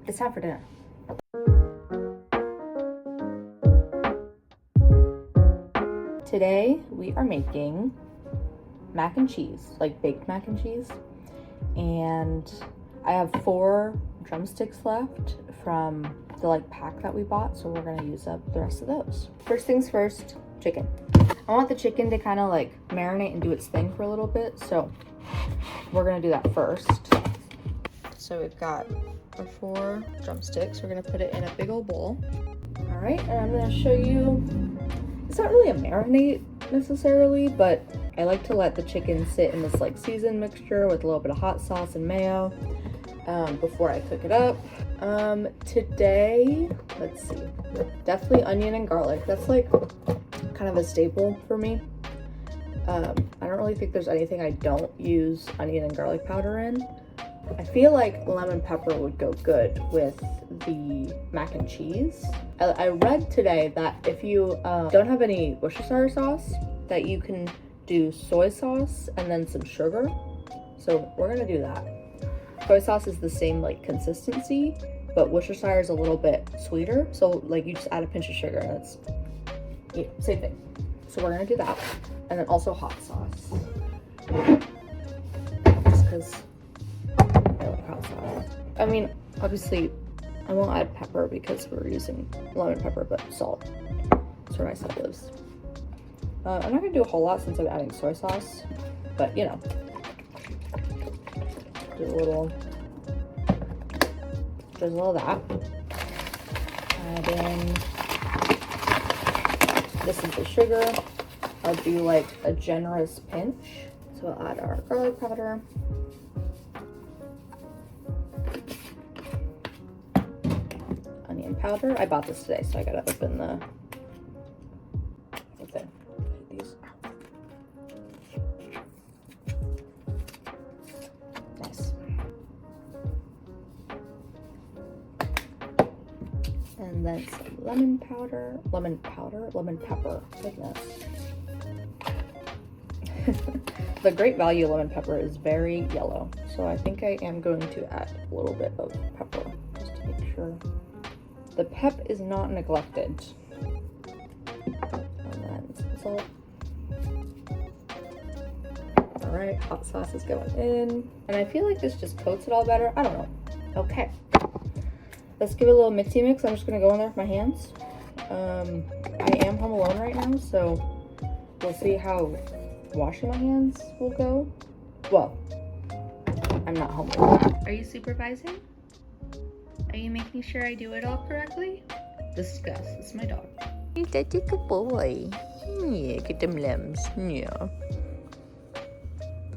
It's time for dinner. Today we are making mac and cheese, like baked mac and cheese. And I have 4 drumsticks left from the pack that we bought, so we're gonna use up the rest of those. First things first, chicken. I want the chicken to kind of marinate and do its thing for a little bit, so we're gonna do that first. So we've got our 4 drumsticks. We're gonna put it in a big old bowl. All right, and I'm gonna show you, it's not really a marinade necessarily, but I like to let the chicken sit in this seasoned mixture with a little bit of hot sauce and mayo before I cook it up. Today, let's see, definitely onion and garlic. That's kind of a staple for me. I don't really think there's anything I don't use onion and garlic powder in. I feel like lemon pepper would go good with the mac and cheese. I read today that if you don't have any Worcestershire sauce, that you can do soy sauce and then some sugar. So we're gonna do that. Soy sauce is the same consistency, but Worcestershire is a little bit sweeter. So you just add a pinch of sugar and it's same thing. So we're gonna do that. And then also hot sauce. Just because I like hot sauce. I mean, obviously I won't add pepper because we're using lemon pepper, but salt. That's where my salt lives. I'm not gonna do a whole lot since I'm adding soy sauce, but do a little drizzle of that. Add in, this is the sugar. I'll do a generous pinch. So I'll add our garlic powder. Onion powder. I bought this today, so I gotta open the thing. These. Nice. And then some lemon pepper. Goodness. The Great Value lemon pepper is very yellow, so I think I am going to add a little bit of pepper just to make sure the pep is not neglected. And then some salt. All right, hot sauce is going in, and I feel like this just coats it all better. I don't know. Okay, let's give it a little mixy mix. I'm just gonna go in there with my hands. I am home alone right now, so we'll see how washing my hands will go. Well, I'm not home alone. Are you supervising? Are you making sure I do it all correctly? This is Gus. This is my dog. You're such a good boy. Yeah, get them limbs. Yeah.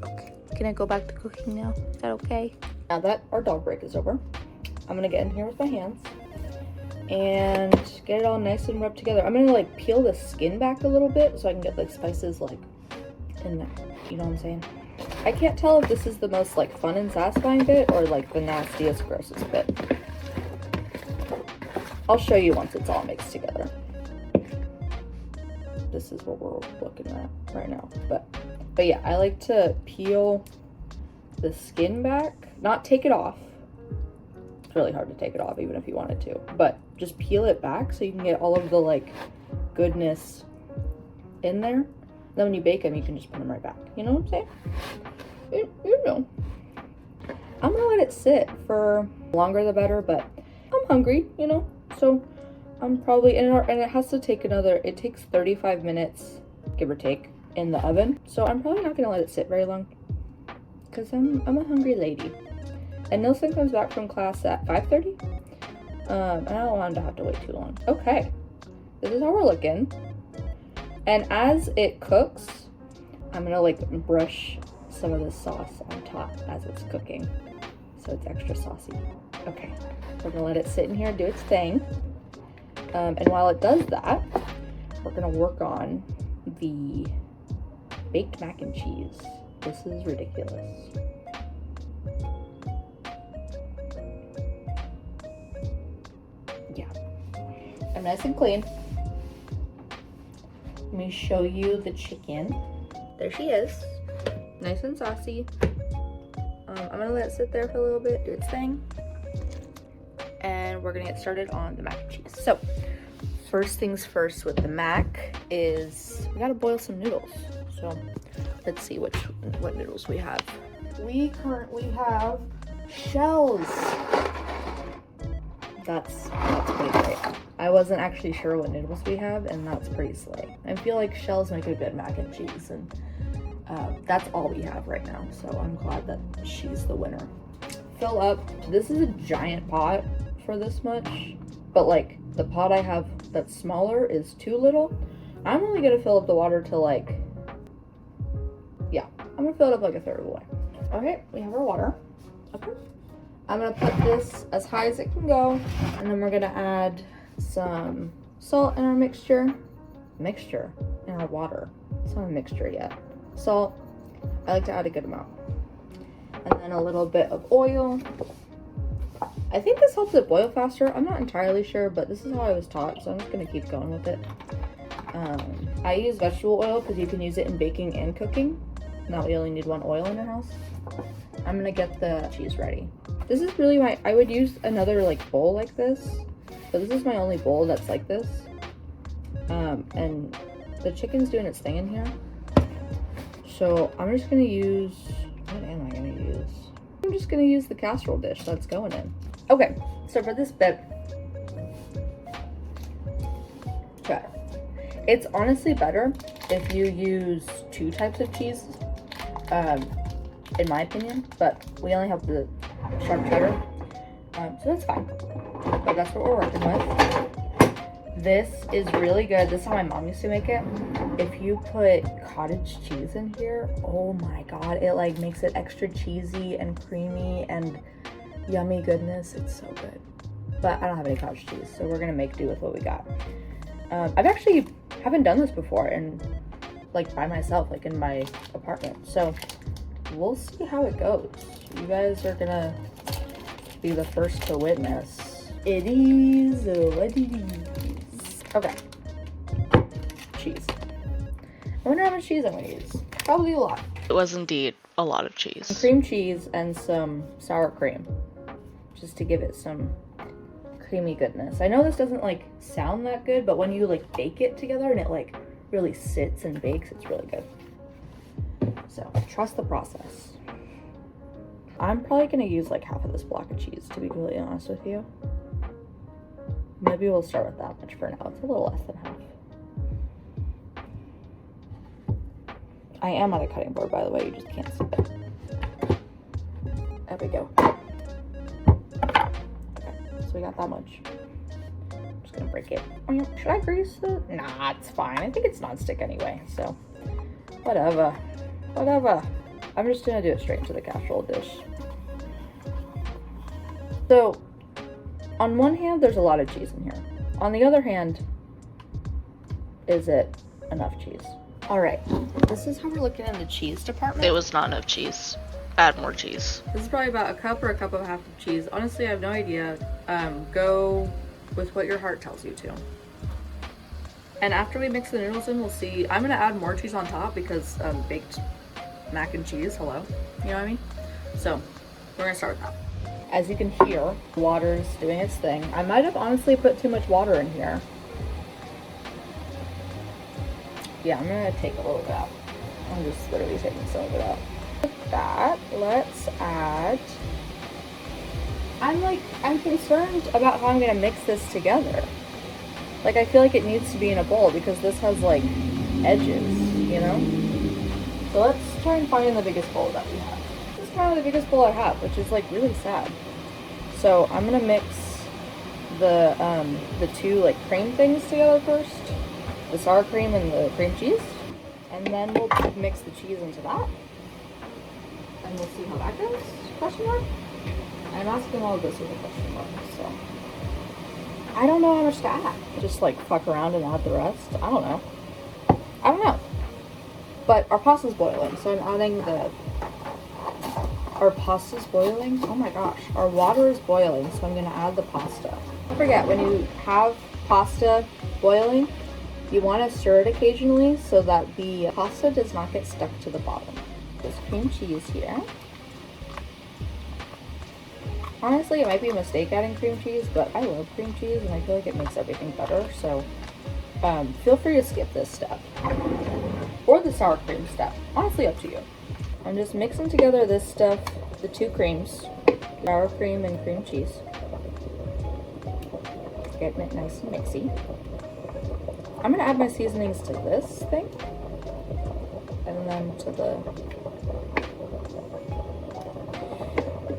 Okay. Can I go back to cooking now? Is that okay? Now that our dog break is over, I'm gonna get in here with my hands and get it all nice and rubbed together. I'm gonna peel the skin back a little bit so I can get spices in there. You know what I'm saying? I can't tell if this is the most fun and satisfying bit or the nastiest, grossest bit. I'll show you once it's all mixed together. This is what we're looking at right now. But yeah, I like to peel the skin back, not take it off. It's really hard to take it off even if you wanted to, but just peel it back so you can get all of the goodness in there. Then when you bake them, you can just put them right back. You know what I'm saying? You know. I'm gonna let it sit for longer the better, but I'm hungry, so I'm probably, and it has to take it takes 35 minutes, give or take, in the oven. So I'm probably not gonna let it sit very long because I'm a hungry lady. And Nilsson comes back from class at 5:30. And I don't want him to have to wait too long. Okay, this is how we're looking. And as it cooks, I'm gonna brush some of the sauce on top as it's cooking, so it's extra saucy. Okay, we're gonna let it sit in here, do its thing. And while it does that, we're gonna work on the baked mac and cheese. This is ridiculous. Yeah, I'm nice and clean. Let me show you the chicken. There she is, nice and saucy. I'm gonna let it sit there for a little bit, do its thing. and we're gonna get started on the mac and cheese. So first things first with the mac is we gotta boil some noodles. So let's see what noodles we have. We currently have shells. That's pretty great. I wasn't actually sure what noodles we have, and that's pretty slay. I feel like shells make a good mac and cheese, and that's all we have right now. So I'm glad that she's the winner. Fill up. This is a giant pot for this much, but like the pot I have that's smaller is too little. I'm only gonna fill up the water to like, yeah, I'm gonna fill it up like a third of the way. Okay, we have our water. Okay. I'm gonna put this as high as it can go, and then we're gonna add some salt in our mixture in our water. It's not a mixture yet. Salt, I like to add a good amount. And then a little bit of oil. I think this helps it boil faster. I'm not entirely sure, but this is how I was taught, so I'm just gonna keep going with it. I use vegetable oil because you can use it in baking and cooking. Now you only need one oil in your house. I'm gonna get the cheese ready. This is really I would use another like bowl like this, but this is my only bowl that's like this. And the chicken's doing its thing in here. So I'm just gonna use, what am I gonna use? I'm just gonna use the casserole dish that's going in. Okay, so for this bit, okay, it's honestly better if you use 2 types of cheese, in my opinion, but we only have the sharp cheddar, so that's fine, but that's what we're working with. This is really good. This is how my mom used to make it. If you put cottage cheese in here, oh my god, it like makes it extra cheesy and creamy and yummy goodness. It's so good. But I don't have any cottage cheese, so we're gonna make do with what we got. I've actually haven't done this before, and like by myself, like in my apartment, so we'll see how it goes. You guys are gonna be the first to witness. It is what it is. Okay. Cheese. I wonder how much cheese I'm gonna use. Probably a lot. It was indeed a lot of cheese. Some cream cheese and some sour cream, just to give it some creamy goodness. I know this doesn't like sound that good, but when you like bake it together and it like really sits and bakes, it's really good. So trust the process. I'm probably gonna use like half of this block of cheese, to be completely honest with you. Maybe we'll start with that much for now. It's a little less than half. I am on a cutting board, by the way, you just can't see it. There we go. Okay, so we got that much. I'm just gonna break it. Should I grease it? Nah, it's fine. I think it's nonstick anyway, so whatever. Whatever. I'm just gonna do it straight into the casserole dish. So, on one hand, there's a lot of cheese in here. On the other hand, is it enough cheese? All right, this is how we're looking in the cheese department. It was not enough cheese. Add more cheese. This is probably about a cup or a cup and a half of cheese. Honestly, I have no idea. Go with what your heart tells you to. And after we mix the noodles in, we'll see. I'm gonna add more cheese on top because baked mac and cheese, hello. You know what I mean? So, we're gonna start with that. As you can hear, water's doing its thing. I might have honestly put too much water in here. Yeah, I'm gonna take a little bit out. I'm just literally taking some of it out. With that, let's add... I'm concerned about how I'm gonna mix this together. Like, I feel like it needs to be in a bowl because this has, like, edges, you know? So let's try and find the biggest bowl that we have. This is kind of the biggest bowl I have, which is, like, really sad. So I'm gonna mix the 2, like, cream things together first. The sour cream and the cream cheese. And then we'll mix the cheese into that. And we'll see how that goes, question mark? I'm asking all of this with a question mark, so. I don't know how much to add. Just like fuck around and add the rest. I don't know. But our pasta's boiling, so I'm adding our pasta's boiling? Oh my gosh. Our water is boiling, so I'm gonna add the pasta. Don't forget, when you have pasta boiling, you want to stir it occasionally so that the pasta does not get stuck to the bottom. There's cream cheese here. Honestly, it might be a mistake adding cream cheese, but I love cream cheese and I feel like it makes everything better. So feel free to skip this step or the sour cream step. Honestly, up to you. I'm just mixing together this stuff, the two creams, sour cream and cream cheese. Getting it nice and mixy. I'm gonna add my seasonings to this thing and then to the,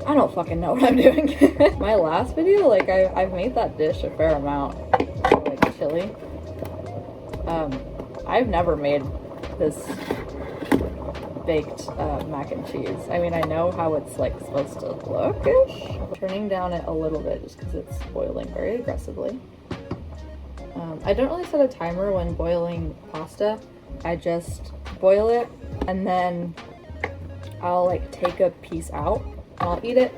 I don't fucking know what I'm doing. My last video, like I've made that dish a fair amount, like chili. I've never made this baked mac and cheese. I mean, I know how it's like supposed to look-ish. Turning down it a little bit just because it's boiling very aggressively. I don't really set a timer when boiling pasta. I just boil it and then I'll like take a piece out. I'll eat it,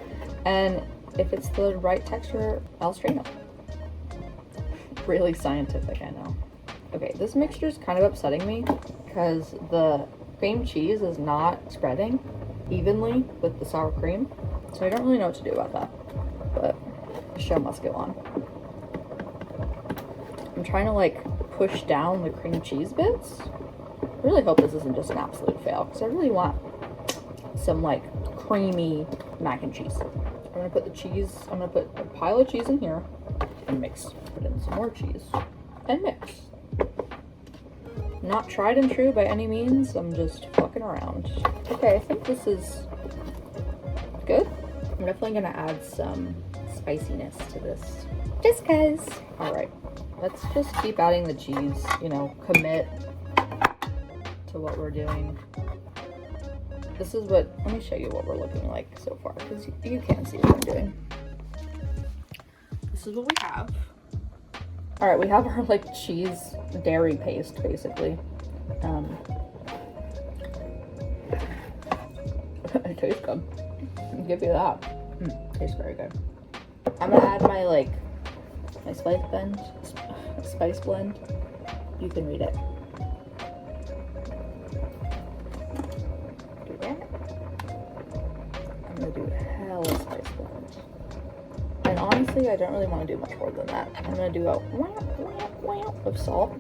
and if it's the right texture, I'll strain it. Really scientific, I know. Okay, this mixture is kind of upsetting me because the cream cheese is not spreading evenly with the sour cream, so I don't really know what to do about that, but the show must go on. I'm trying to like push down the cream cheese bits. I really hope this isn't just an absolute fail because I really want some like creamy mac and cheese. I'm gonna put the cheese, I'm gonna put a pile of cheese in here and mix. Put in some more cheese and mix. Not tried and true by any means, I'm just fucking around. Okay, I think this is good. I'm definitely gonna add some spiciness to this. Just cause. Alright, let's just keep adding the cheese, you know, commit to what we're doing. This is what, let me show you what we're looking like so far, because you can see what I'm doing. This is what we have. All right, we have our like cheese dairy paste, basically. It tastes good. I'll give you that. Tastes very good. I'm gonna add my like, my spice blend. You can read it. I'm gonna do hella spice blend. And honestly, I don't really want to do much more than that. I'm gonna do a wham of salt.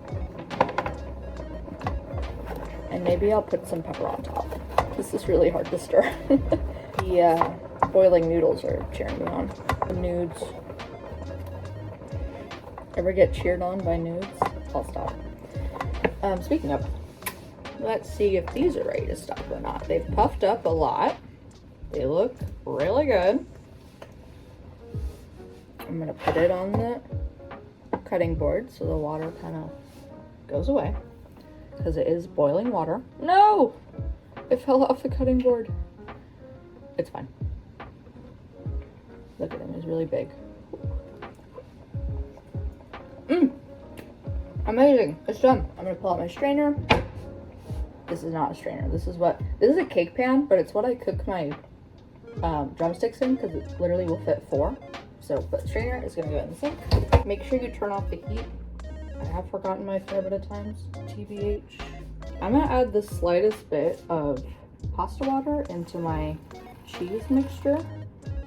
And maybe I'll put some pepper on top. This is really hard to stir. The boiling noodles are cheering me on. The nudes. Ever get cheered on by nudes? I'll stop. Speaking of, let's see if these are ready to stop or not. They've puffed up a lot. They look really good. I'm gonna put it on the cutting board so the water kind of goes away because it is boiling water. No! It fell off the cutting board. It's fine. Look at him, he's really big. Amazing, it's done. I'm gonna pull out my strainer. This is not a strainer. This is a cake pan, but it's what I cook my drumsticks in because it literally will fit 4. So, but strainer is gonna go in the sink. Make sure you turn off the heat. I have forgotten my fair bit of times, TBH. I'm gonna add the slightest bit of pasta water into my cheese mixture,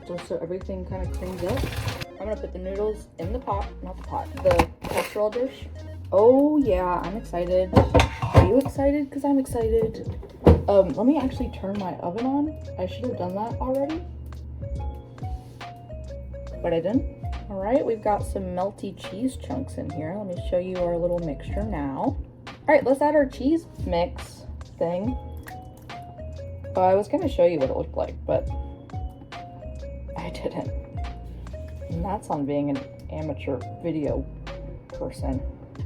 just so everything kind of creams up. I'm gonna put the noodles in the pot, the casserole dish. Oh yeah, I'm excited. Are you excited? Because I'm excited. Let me actually turn my oven on. I should have done that already, but I didn't. All right, we've got some melty cheese chunks in here. Let me show you our little mixture now. All right, let's add our cheese mix thing. I was gonna show you what it looked like, but I didn't. And that's on being an amateur video person.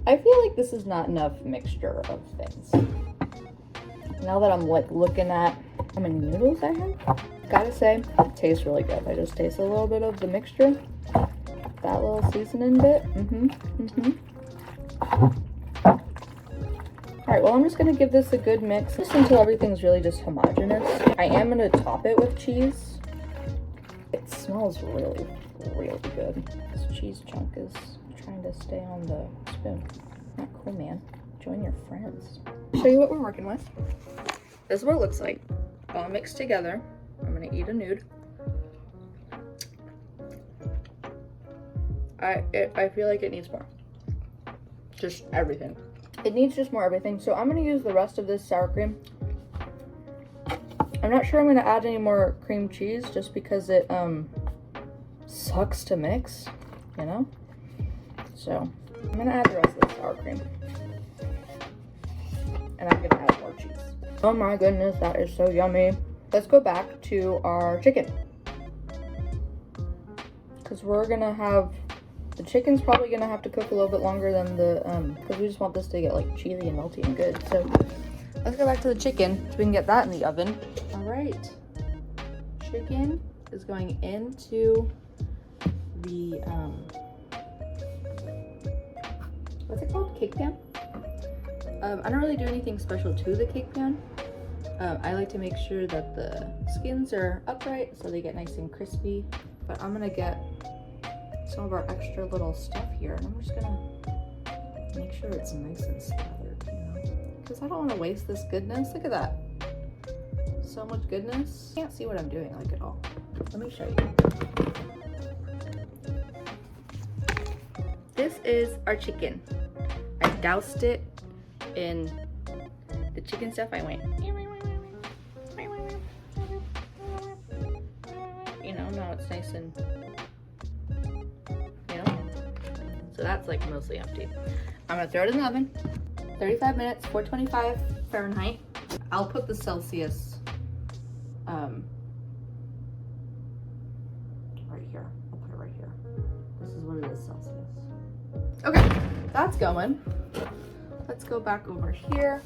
I feel like this is not enough mixture of things. Now that I'm like looking at how many noodles I have, gotta say, it tastes really good. I just taste a little bit of the mixture. That little seasoning bit. Alright, well I'm just gonna give this a good mix just until everything's really just homogeneous. I am gonna top it with cheese. It smells really, really good. This cheese chunk is trying to stay on the spoon. Not cool, man. Join your friends. Show you what we're working with. This is what it looks like. All mixed together. I'm gonna eat a nude. I feel like it needs more. Just everything. It needs just more everything. So I'm gonna use the rest of this sour cream. I'm not sure I'm gonna add any more cream cheese just because it sucks to mix, you know? So I'm gonna add the rest of the sour cream. And I'm gonna add more cheese. Oh my goodness, that is so yummy. Let's go back to our chicken. Because we're gonna have, the chicken's probably gonna have to cook a little bit longer than the, because we just want this to get like cheesy and melty and good. So let's go back to the chicken so we can get that in the oven. All right, chicken is going into the, what's it called? Cake pan? I don't really do anything special to the cake pan. I like to make sure that the skins are upright so they get nice and crispy. But I'm gonna get some of our extra little stuff here, and I'm just gonna make sure it's nice and slathered, you know? Because I don't want to waste this goodness. Look at that. So much goodness. Can't see what I'm doing like at all. Let me show you. This is our chicken. I doused it in the chicken stuff. I went, you know, now it's nice and, you know, so that's like mostly empty. I'm gonna throw it in the oven, 35 minutes, 425 Fahrenheit. I'll put the Celsius right here. I'll put it right here. This is what it is, Celsius. Okay, that's going. Let's go back over here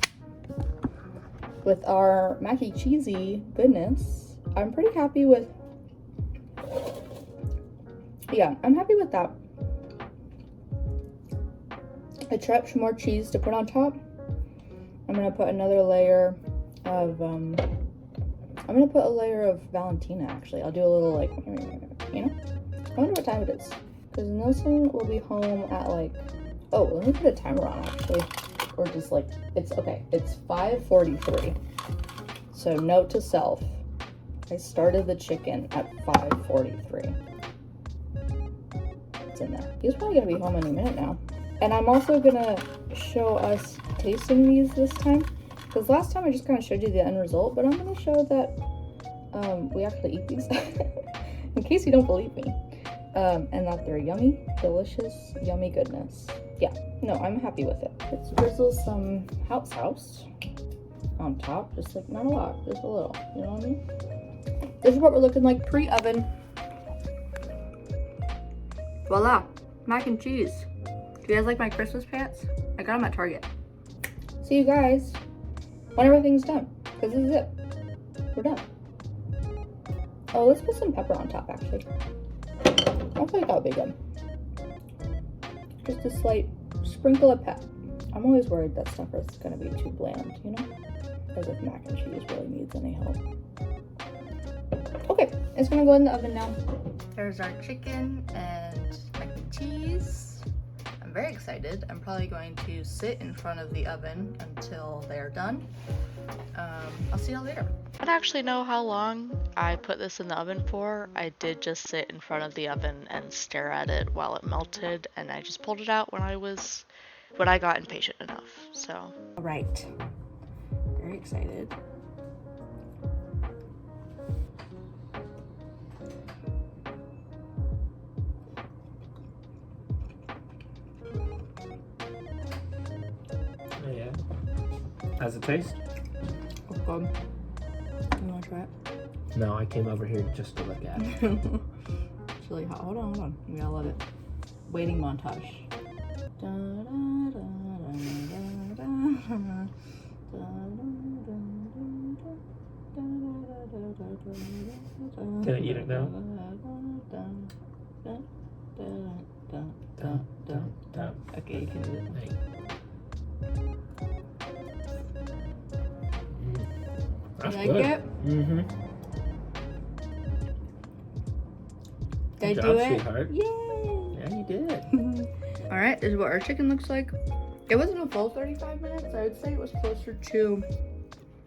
with our mac and cheesy goodness. I'm pretty happy with, yeah, I'm happy with that. I tried some more cheese to put on top. I'm gonna put another layer of, I'm gonna put a layer of Valentina actually. I'll do a little like, you know? I wonder what time it is. Because Nelson will be home at like, oh, let me put a timer on actually. Or just like, it's okay, it's 5:43. So note to self, I started the chicken at 5:43. It's in there. He's probably gonna be home any minute now. And I'm also gonna show us tasting these this time. Because last time I just kind of showed you the end result, but I'm gonna show that we actually eat these. In case you don't believe me. And that they're yummy, delicious, yummy goodness. Yeah, no, I'm happy with it. Let's drizzle some house on top, just like not a lot, just a little, you know what I mean? This is what we're looking like pre-oven. Voila, mac and cheese. Do you guys like my Christmas pants? I got them at Target. See you guys when everything's done, because this is it. We're done. Oh, let's put some pepper on top actually. I think that'll be good. Just a slight sprinkle of pep. I'm always worried that stuff is gonna be too bland, you know? As if mac and cheese really needs any help. Okay, it's gonna go in the oven now. There's our chicken and mac and cheese. I'm very excited. I'm probably going to sit in front of the oven until they're done. I'll see y'all later. I don't actually know how long I put this in the oven for. I did just sit in front of the oven and stare at it while it melted, and I just pulled it out when I got impatient enough. So, all right, very excited. Oh yeah. How's it taste? Oh god. You wanna try it? No, I came over here just to look at it. It's really hot. Hold on. You gotta love it. Waiting montage. Can I eat it now? Okay, you can eat it. That's like good. it? Mm-hmm. Did I Good do job, it? sweetheart. Yay! Yeah, you did. Alright, this is what our chicken looks like. It wasn't a full 35 minutes. I would say it was closer to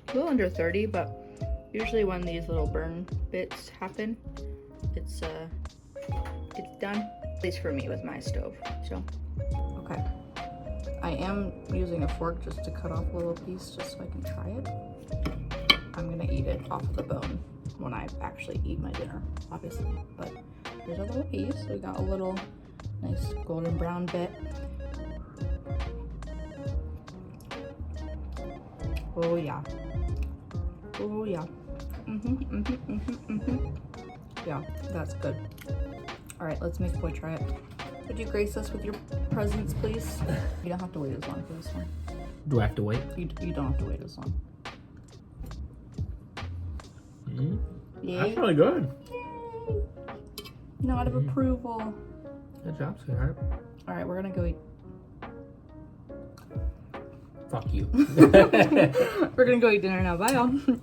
a little under 30, but usually when these little burn bits happen, it's done. least for me with my stove. So Okay. I am using a fork just to cut off a little piece just so I can try it. I'm gonna eat it off the bone when I actually eat my dinner, obviously. But here's a little piece. We got a little nice golden brown bit. Oh yeah. Oh yeah. Yeah, that's good. All right, let's make Boy try it. Would you grace us with your presence, please? You don't have to wait as long for this one. Do I have to wait? You don't have to wait as long. Mm. Yay. That's really good. Yay. Nod of approval. Good job, sweetheart. All right, we're gonna go eat. Fuck you. We're gonna go eat dinner now. Bye, y'all.